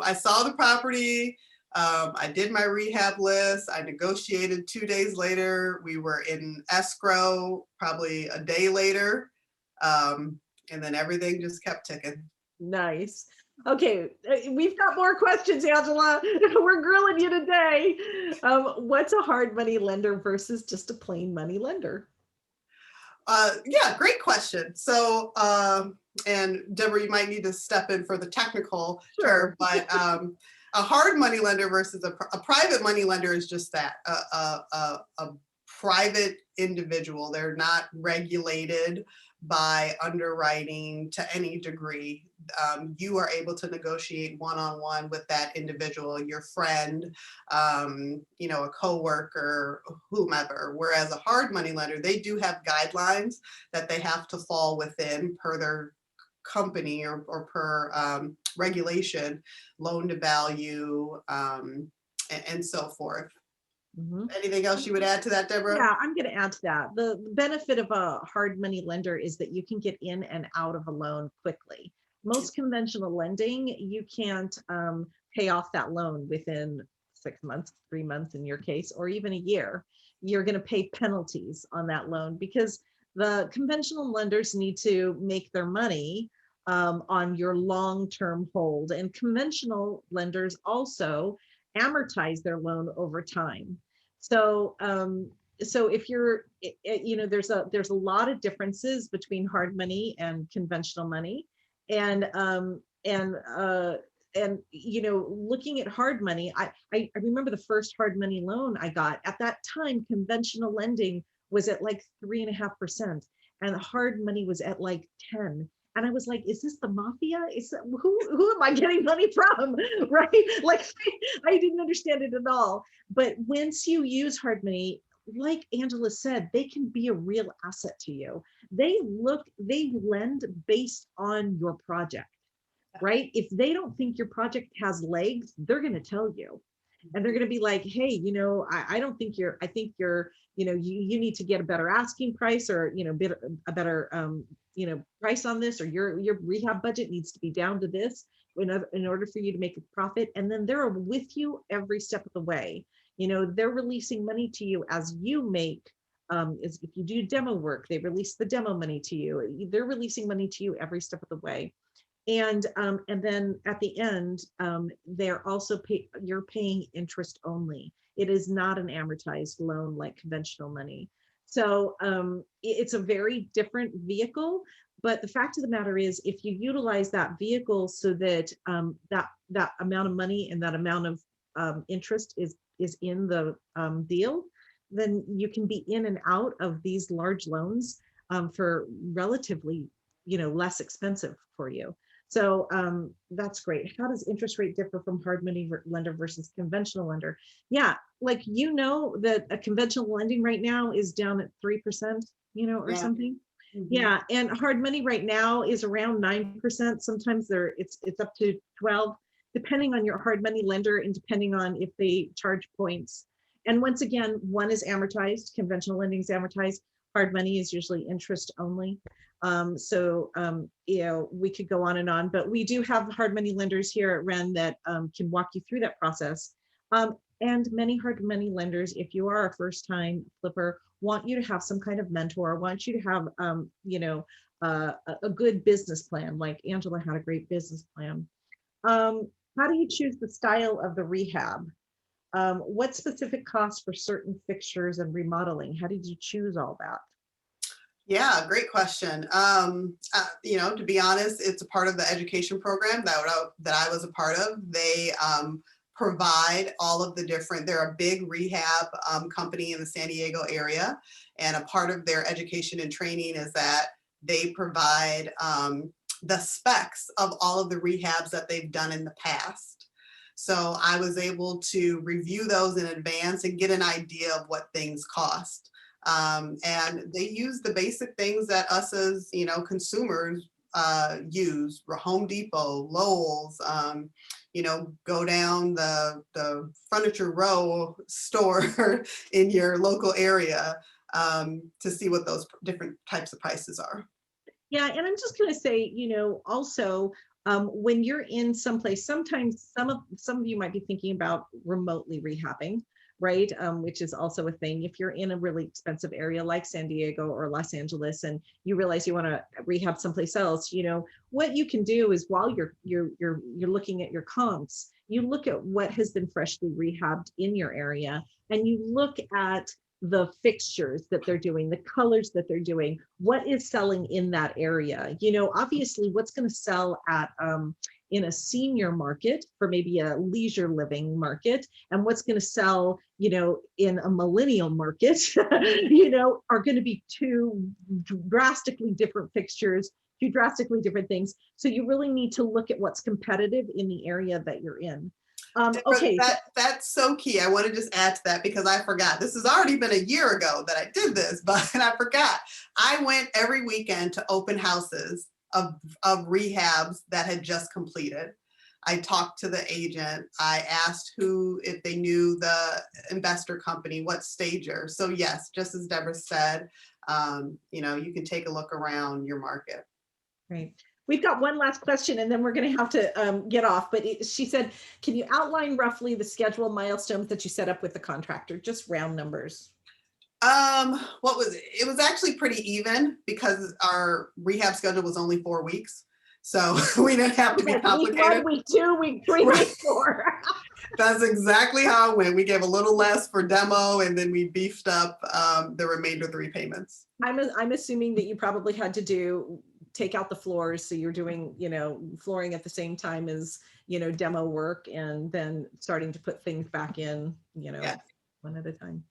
I saw the property. I did my rehab list. I negotiated 2 days later. We were in escrow probably a day later. And then everything just kept ticking. Nice. Okay, we've got more questions, Angela. We're grilling you today. What's a hard money lender versus just a plain money lender? Yeah, great question. So, and Deborah, you might need to step in for the technical term, but a hard money lender versus a private money lender is just that, a private individual. They're not regulated by underwriting to any degree. You are able to negotiate one-on-one with that individual, your friend, a coworker, whomever. Whereas a hard money lender, they do have guidelines that they have to fall within per their company or per regulation, loan to value, and so forth. Mm-hmm. Anything else you would add to that, Deborah? Yeah, I'm going to add to that. The benefit of a hard money lender is that you can get in and out of a loan quickly. Most conventional lending, you can't pay off that loan within 6 months, 3 months in your case, or even a year. You're going to pay penalties on that loan because the conventional lenders need to make their money on your long-term hold. And conventional lenders also amortize their loan over time. So, so if you're, there's a lot of differences between hard money and conventional money, and looking at hard money, I remember the first hard money loan I got. At that time, conventional lending was at like 3.5%, and hard money was at like 10. And I was like, is this the mafia? Who am I getting money from? Right? Like, I didn't understand it at all. But once you use hard money, like Angela said, they can be a real asset to you. They lend based on your project, right? If they don't think your project has legs, they're going to tell you. And they're going to be like, hey, I don't think I think you're, you need to get a better asking price, or, a better, price on this, or your rehab budget needs to be down to this in order for you to make a profit. And then they're with you every step of the way. They're releasing money to you as you make, if you do demo work, they release the demo money to you. They're releasing money to you every step of the way. And then at the end, they're also you're paying interest only. It is not an amortized loan like conventional money. So it's a very different vehicle. But the fact of the matter is, if you utilize that vehicle so that that amount of money and that amount of interest is in the deal, then you can be in and out of these large loans for relatively, less expensive for you. So that's great. How does interest rate differ from hard money lender versus conventional lender? Yeah, like that a conventional lending right now is down at 3%, or Yeah. something. Mhm. Yeah, and hard money right now is around 9%. Sometimes it's up to 12, depending on your hard money lender and depending on if they charge points. And once again, one is amortized, conventional lending is amortized, hard money is usually interest only. We could go on and on, but we do have hard money lenders here at WREN that can walk you through that process. And many hard money lenders, if you are a first time flipper, want you to have some kind of mentor, want you to have, a good business plan, like Angela had a great business plan. How do you choose the style of the rehab? What specific costs for certain fixtures and remodeling? How did you choose all that? Yeah, great question. To be honest, it's a part of the education program that I was a part of. They provide all of the different, they're a big rehab company in the San Diego area. And a part of their education and training is that they provide the specs of all of the rehabs that they've done in the past. So I was able to review those in advance and get an idea of what things cost. And they use the basic things that us as, consumers use, Home Depot, Lowe's, go down the furniture row store in your local area to see what those different types of prices are. Yeah, and I'm just going to say, also, when you're in someplace, sometimes some of you might be thinking about remotely rehabbing, right? Which is also a thing. If you're in a really expensive area like San Diego or Los Angeles, and you realize you want to rehab someplace else, what you can do is while you're looking at your comps, you look at what has been freshly rehabbed in your area, and you look at the fixtures that they're doing, the colors that they're doing, what is selling in that area. Obviously what's going to sell at in a senior market for maybe a leisure living market, and what's going to sell, in a millennial market, are going to be two drastically different fixtures, two drastically different things. So you really need to look at what's competitive in the area that you're in. Okay. That's so key. I want to just add to that because I forgot. This has already been a year ago that I did this, but I forgot. I went every weekend to open houses of rehabs that had just completed. I talked to the agent. I asked if they knew the investor company, what stager. So yes, just as Deborah said, you can take a look around your market. Right. We've got one last question and then we're going to have to get off. But she said, can you outline roughly the schedule milestones that you set up with the contractor? Just round numbers. What was it? It was actually pretty even because our rehab schedule was only 4 weeks. So we didn't have to be complicated. Week 1, week 2, week 3, Right. week 4. That's exactly how it went. We gave a little less for demo and then we beefed up the remainder of the repayments. I'm assuming that you probably had to take out the floors. So you're doing, flooring at the same time as, demo work, and then starting to put things back in, Yes. one at a time.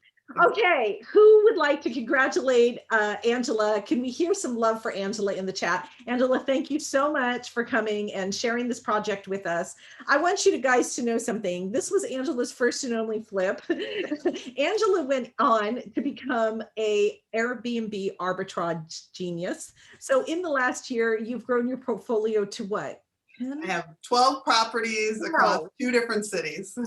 Okay, who would like to congratulate Angela? Can we hear some love for Angela in the chat? Angela, thank you so much for coming and sharing this project with us. I want you guys to know something. This was Angela's first and only flip. Angela went on to become a Airbnb arbitrage genius. So in the last year, you've grown your portfolio to what? 10? I have 12 properties across 2 different cities.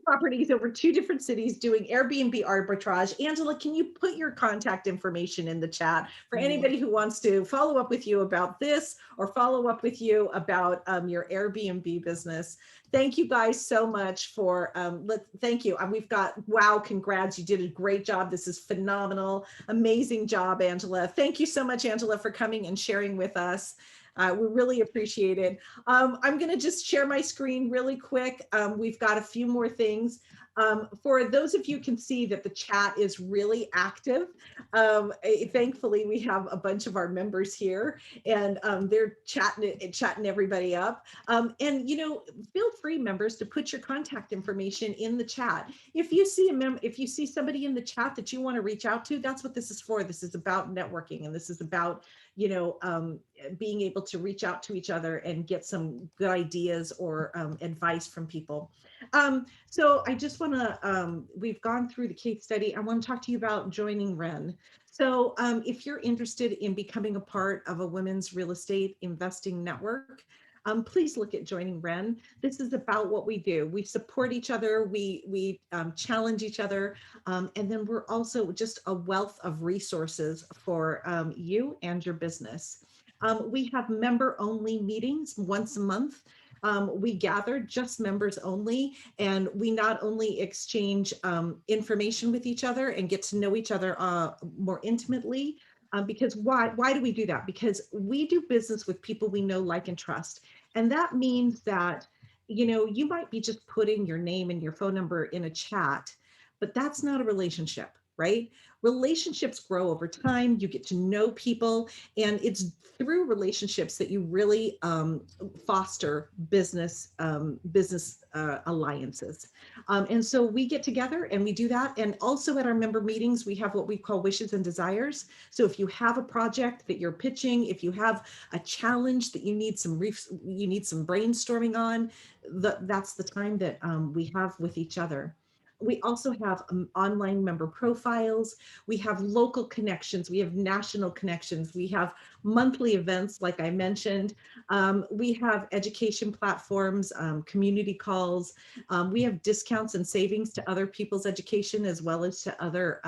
Properties over 2 different cities doing Airbnb arbitrage. Angela, can you put your contact information in the chat for anybody who wants to follow up with you about this or follow up with you about your Airbnb business? Thank you guys so much for, thank you. We've got, wow, congrats. You did a great job. This is phenomenal. Amazing job, Angela. Thank you so much, Angela, for coming and sharing with us. We really appreciate it. I'm going to just share my screen really quick. We've got a few more things. For those of you who can see that the chat is really active. Thankfully, we have a bunch of our members here, and they're chatting everybody up. And feel free, members, to put your contact information in the chat. If you see somebody in the chat that you want to reach out to, that's what this is for. This is about networking, and this is about being able to reach out to each other and get some good ideas or advice from people. So I just want to, we've gone through the case study. I want to talk to you about joining WREN. So if you're interested in becoming a part of a women's real estate investing network, please look at joining WREN. This is about what we do. We support each other, we challenge each other, and then we're also just a wealth of resources for you and your business. We have member-only meetings once a month. We gather just members only, and we not only exchange information with each other and get to know each other more intimately, because why do we do that? Because we do business with people we know, like, and trust. And that means that, you might be just putting your name and your phone number in a chat, but that's not a relationship, right? Relationships grow over time. You get to know people, and it's through relationships that you really foster business alliances. And so we get together and we do that. And also at our member meetings, we have what we call wishes and desires. So if you have a project that you're pitching, if you have a challenge that you need some brainstorming on, that's the time that we have with each other. We also have online member profiles. We have local connections. We have national connections. We have monthly events, like I mentioned. We have education platforms, community calls. We have discounts and savings to other people's education, as well as to other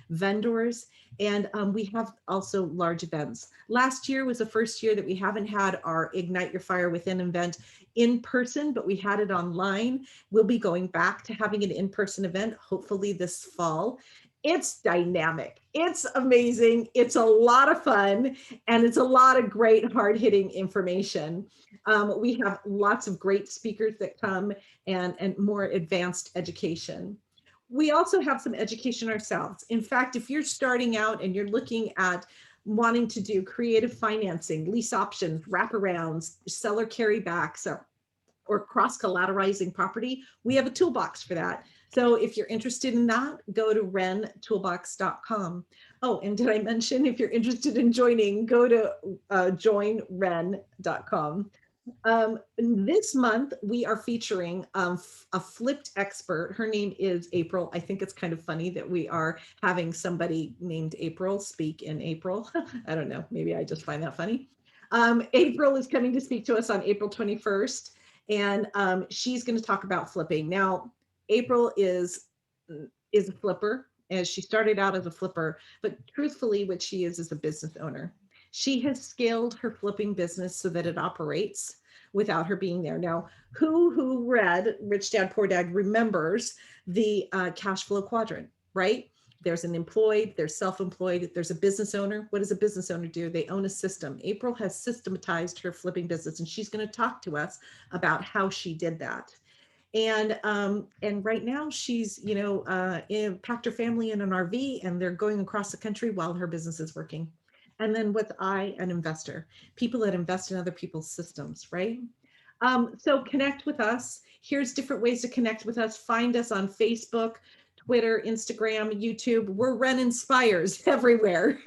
vendors. And we have also large events. Last year was the first year that we haven't had our Ignite Your Fire Within event in person, but we had it online. We'll be going back to having an in-person event, hopefully this fall. It's dynamic. It's amazing. It's a lot of fun, and it's a lot of great hard-hitting information. We have lots of great speakers that come, and more advanced education. We also have some education ourselves. In fact, if you're starting out and you're looking at wanting to do creative financing, lease options, wraparounds, seller carrybacks, or cross-collateralizing property, we have a toolbox for that. So if you're interested in that, go to rentoolbox.com. Oh, and did I mention, if you're interested in joining, go to joinren.com. This month, we are featuring a flipped expert. Her name is April. I think it's kind of funny that we are having somebody named April speak in April. I don't know, maybe I just find that funny. April is coming to speak to us on April 21st, and she's going to talk about flipping. Now, April is a flipper, and she started out as a flipper, but truthfully, what she is a business owner. She has scaled her flipping business so that it operates without her being there. Now, who read Rich Dad Poor Dad remembers the cash flow quadrant, right? There's an employed, there's self-employed, there's a business owner. What does a business owner do? They own a system. April has systematized her flipping business, and she's going to talk to us about how she did that. And right now she's, packed her family in an RV, and they're going across the country while her business is working. And then an investor, people that invest in other people's systems, right? So connect with us. Here's different ways to connect with us. Find us on Facebook, Twitter, Instagram, YouTube. We're WREN Inspires everywhere.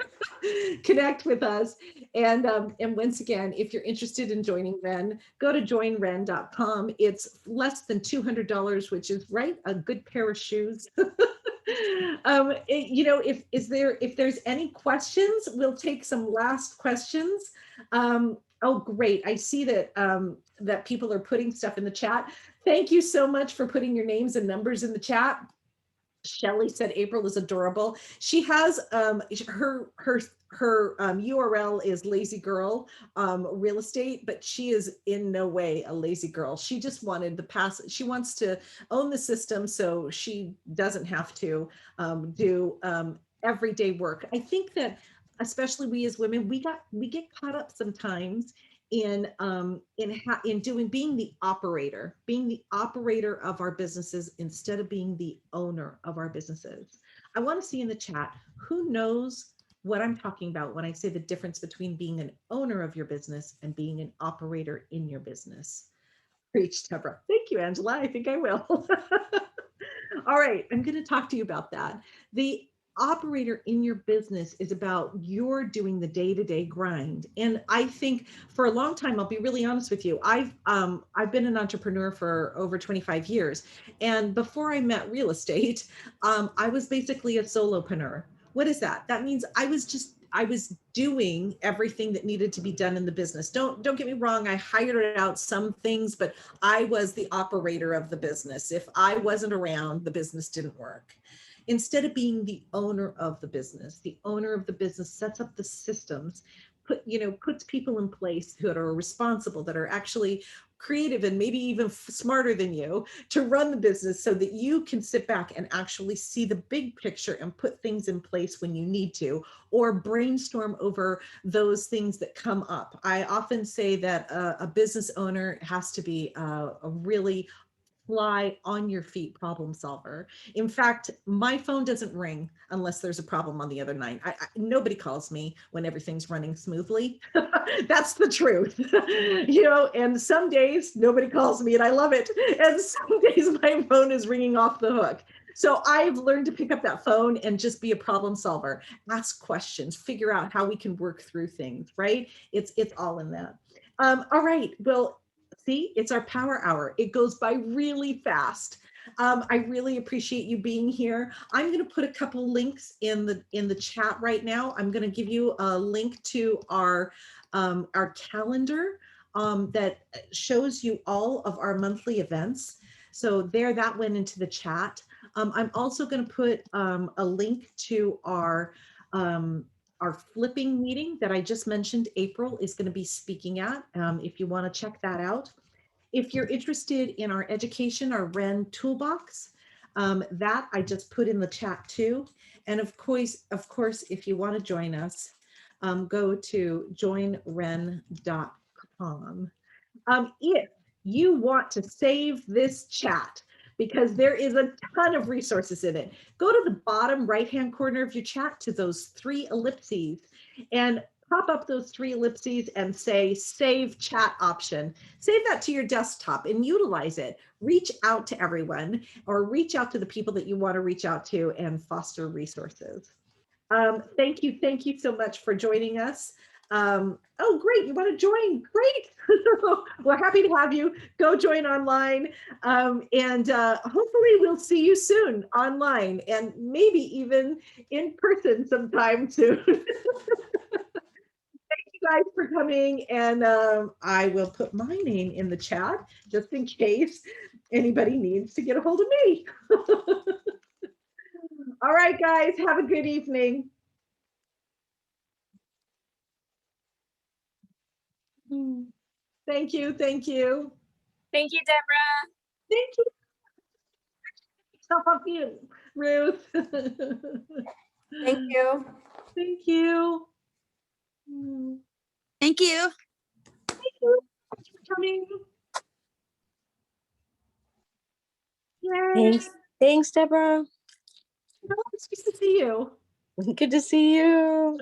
Connect with us. And once again, if you're interested in joining WREN, go to joinren.com. It's less than $200, which is a good pair of shoes. If there's any questions, we'll take some last questions. Oh, great. I see that that people are putting stuff in the chat. Thank you so much for putting your names and numbers in the chat. Shelly said April is adorable. She has her URL is Lazy Girl Real Estate, but she is in no way a lazy girl. She just wanted she wants to own the system so she doesn't have to do everyday work. I think that especially we as women, we get caught up sometimes in doing being the operator of our businesses instead of being the owner of our businesses. I want to see in the chat who knows what I'm talking about when I say the difference between being an owner of your business and being an operator in your business. Preach, Deborah. Thank you, Angela. I think I will. All right, I'm going to talk to you about that. The operator in your business is about you're doing the day-to-day grind. And I think for a long time, I'll be really honest with you, I've been an entrepreneur for over 25 years. And before I met real estate, I was basically a solopreneur. What is that? That means I was doing everything that needed to be done in the business. Don't get me wrong, I hired out some things, but I was the operator of the business. If I wasn't around, the business didn't work. Instead of being the owner of the business sets up the systems, puts people in place who are responsible, that are actually creative and maybe even smarter than you to run the business so that you can sit back and actually see the big picture and put things in place when you need to, or brainstorm over those things that come up. I often say that a business owner has to be a really fly on your feet problem solver. In fact, my phone doesn't ring unless there's a problem on the other line. Nobody calls me when everything's running smoothly. That's the truth. And some days nobody calls me and I love it. And some days my phone is ringing off the hook. So I've learned to pick up that phone and just be a problem solver, ask questions, figure out how we can work through things, right? It's all in that. All right, well, see, it's our power hour. It goes by really fast. I really appreciate you being here. I'm going to put a couple links in the chat right now. I'm going to give you a link to our calendar that shows you all of our monthly events. So there, that went into the chat. I'm also going to put a link to our flipping meeting that I just mentioned. April is going to be speaking at, if you want to check that out. If you're interested in our education, our WREN toolbox, that I just put in the chat too. And of course, if you want to join us, go to joinwren.com. If you want to save this chat, because there is a ton of resources in it, go to the bottom right-hand corner of your chat to those 3 ellipses and pop up those 3 ellipses and say save chat option. Save that to your desktop and utilize it. Reach out to everyone or reach out to the people that you want to reach out to and foster resources. Thank you so much for joining us. Oh, great, you want to join? Great. We're happy to have you. Go join online. And hopefully we'll see you soon online and maybe even in person sometime soon. Guys for coming, and I will put my name in the chat just in case anybody needs to get a hold of me. All right, guys, have a good evening. Thank you. Thank you, Deborah. Thank you. Stop you, Ruth. Thank you. Thank you. Thank you. Thank you. Thanks for coming. Yay. Thanks, Deborah. It's nice to see you. Good to see you.